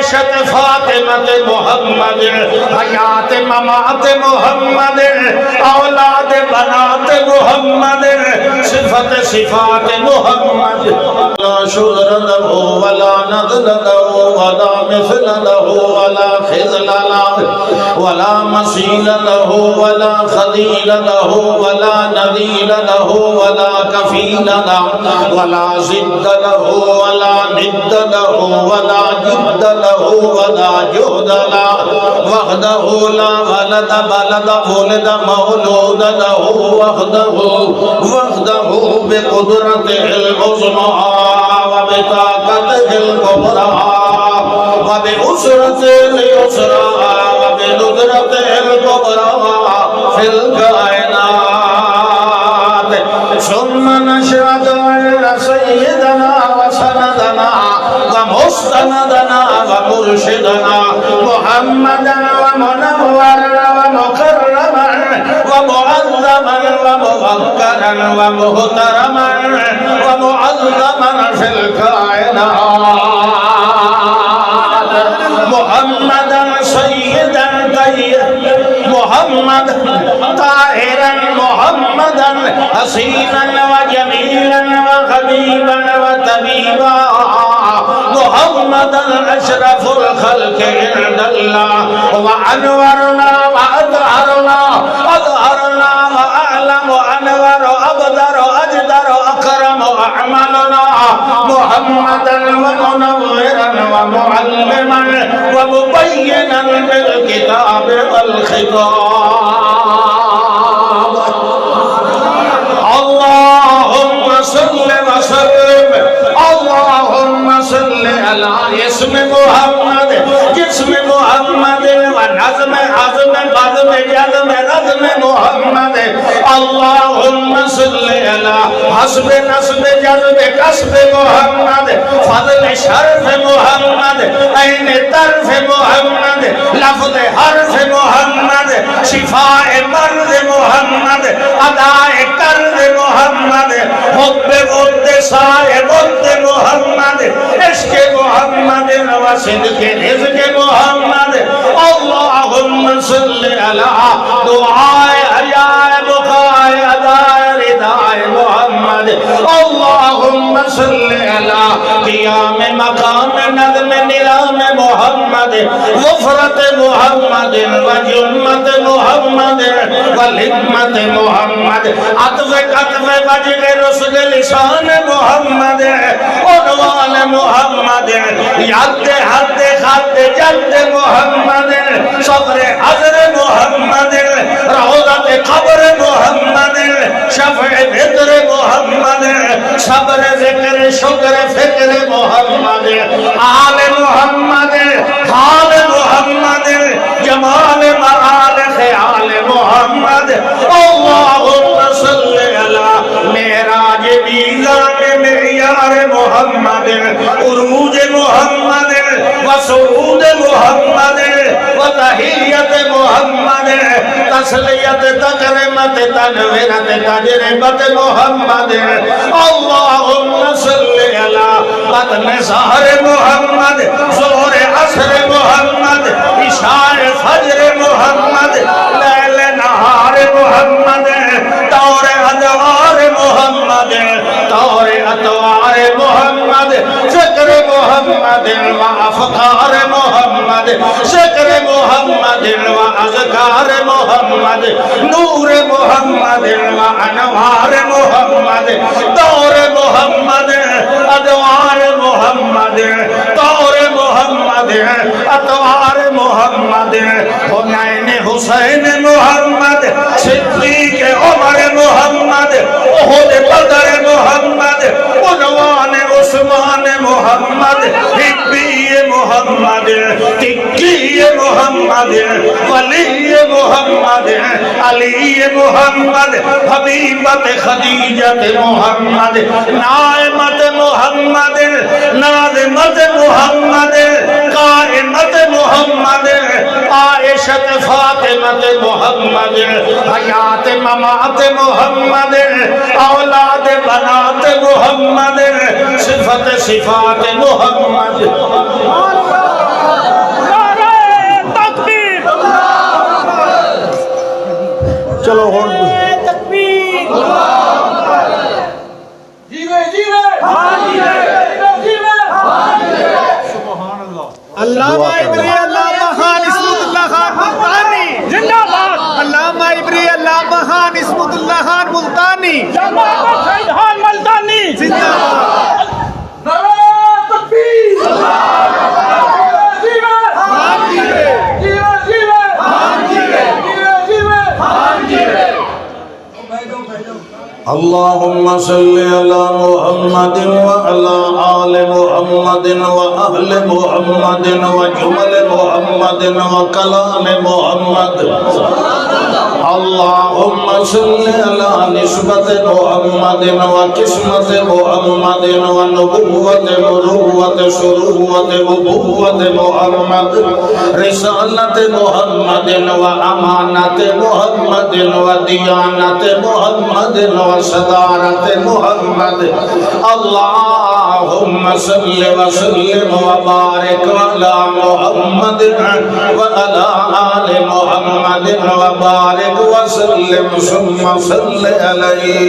आयशत फातिमत मुहम्मद हयात ममात मुहम्मद औलाद बनात मुहम्मद सिफत सिफात मुहम्मद ला शुर लहू वला नज़ल लहू वला मिसल लहू वला खिज़ल लहू वला मसील लहू वला खदील लहू वला नज़ील लहू वला कफील लहू वला ज़िद्द लहू वला निद्द लहू वला जिद्द लहू वला जुहद लहू वहदहू ला वलद बलद वुलिद मौलूद लहू वहदहू बिक़ुदरतिहिल उज़्मा व बिताक़तिहिल कुबरा व बिउसरतिल युसरा व बिनुदरतिल कुबरा फिल कायनात सुम्मा नशहदु अन्ना सय्यदना व सनदना व मुस्तनदना व मुर्शिदना मुहम्मदन व मुनव्वरन व मुकर्रमन व मुअज़्ज़मन व मुवक्करन व मुहतरमन व मुअज़्ज़मन फिल कायनात मुहम्मदन सय्यदन मुहम्मद ताहिरन मुहम्मदन हसीनन व जमीलन व हबीबन व तबीबा मुहम्मदन अशरफुल खल्क़ इंदल्लाह व अनवरना व अज़हरना व अअलम व अनवर अबदर अजदर अकरम व अमलना मुहम्मदन व मुनव्विरन व मुअल्लिमन व मुबय्यिनन बिल किताब वल खिताब अल्लाहुम्मा सल्लि व सल्लिम अल्लाहुम्मा सल्लि अला इस्म मुहम्मद जिस्म मुहम्मद व नज़्म अज़्म बज़्म जज़्म रज़्म मुहम्मद अल्लाहुम्मा सल्लि अला हस्ब नस्ब जज़्ब कसब मुहम्मद फज़ल शर्फ मुहम्मद ऐन तरफ मुहम्मद लफ्ज़ हर्फ मुहम्मद शिफाए मर्द मुहम्मद अदाए कर्ज मुहम्मद हुब्बे वुद्दे साए वुद्दे मुहम्मद इश्क़ मुहम्मद व सिद्क़े रिज़्क़ मुहम्मद अल्लाहुम्मा सल्लि अला दुआए हयाए बुकाए अदाए रिदाए मुहम्मद अल्लाहुम्मा सल्लि अला क़ियाम मक़ाम नज़्म निज़ाम मुहम्मद वफ़रत मुहम्मद व जुम्मत मुहम्मद व हिम्मत मुहम्मद अत्फ़ कत्फ़ वजह रुस्ग़ लिसान मुहम्मद उन्वान मुहम्मद याद हद खद जद मुहम्मद सब्र अज़र मुहम्मद रौज़त क़ब्र मुहम्मद शफ़े भितर मुहम्मद सब्र ज़िक्र शुक्र फ़िक्र मुहम्मद आल मुहम्मद हाल मुहम्मद जमाल मआल ख़याल मुहम्मद अल्लाहुम्मा सल्लि अला मेराज मीज़ान मियार मुहम्मद उरूज मुहम्मद व सुऊद मुहम्मद व तहियत मुहम्मद तस्लियत तकरीमत तनवीरत तजरिबत मुहम्मद अल्लाहुम्मा सल्लि अला बत्न सहर मुहम्मद ज़ोहर असर मुहम्मद इशाए फज्र मुहम्मद लैल नहार मुहम्मद तौर अदवार मुहम्मद तौर अतवार मुहम्मद ज़िक्र मुहम्मद व अफ़कार मुहम्मद ज़िक्र मुहम्मद व अज़कार मुहम्मद नूर मुहम्मद व अनवार मुहम्मद तौर मुहम्मद अदवार मुहम्मद तौर मुहम्मद अतवार मुहम्मद हुनैन हुसैन मुहम्मद सिद्दीक़ उमर मुहम्मद उहुद बदर मुहम्मद उनवान उस्मान मुहम्मद हिब्बी मुहम्मद तिक्की मुहम्मद वली मुहम्मद अली मुहम्मद हबीबत खदीजत मुहम्मद नाइमत मुहम्मद नाज़िमत मुहम्मद काइमत मुहम्मद आयशत फातिमत मुहम्मद हयात ममात मुहम्मद औलाद बनात मुहम्मद सिफत सिफात मुहम्मद चलो हुण अल्लामा इब्री अल्लामा खान इस्मतुल्लाह खान मुल्तानी जिंदाबाद। अल्लामा इब्री अल्लामा खान इस्मतुल्लाह खान मुल्तानी जिंदाबाद। शहीद खान मुल्तानी जिंदाबाद। अल्लाहुम्मा सल्लि अला मुहम्मदिन व अला आले मुहम्मदिन व अहले मुहम्मदिन व जुमले मुहम्मदिन व कलामे मुहम्मद। अल्लाहुम्मा सल्लि अला निस्बत मुहम्मदिन व किस्मत मुहम्मदिन व नबुव्वत मुरुव्वत शुरुव्वत उबुव्वत मुहम्मद। रिसालत मुहम्मदिन व अमानत मुहम्मदिन व दियानत मुहम्मदिन व सदारत मुहम्मद। अल्लाहुम्मा सल्लि व सल्लिम व बारिक अला मुहम्मद व अला आले मुहम्मद व बारिक व सल्लिम सुम्मा सल्लि अलैहि।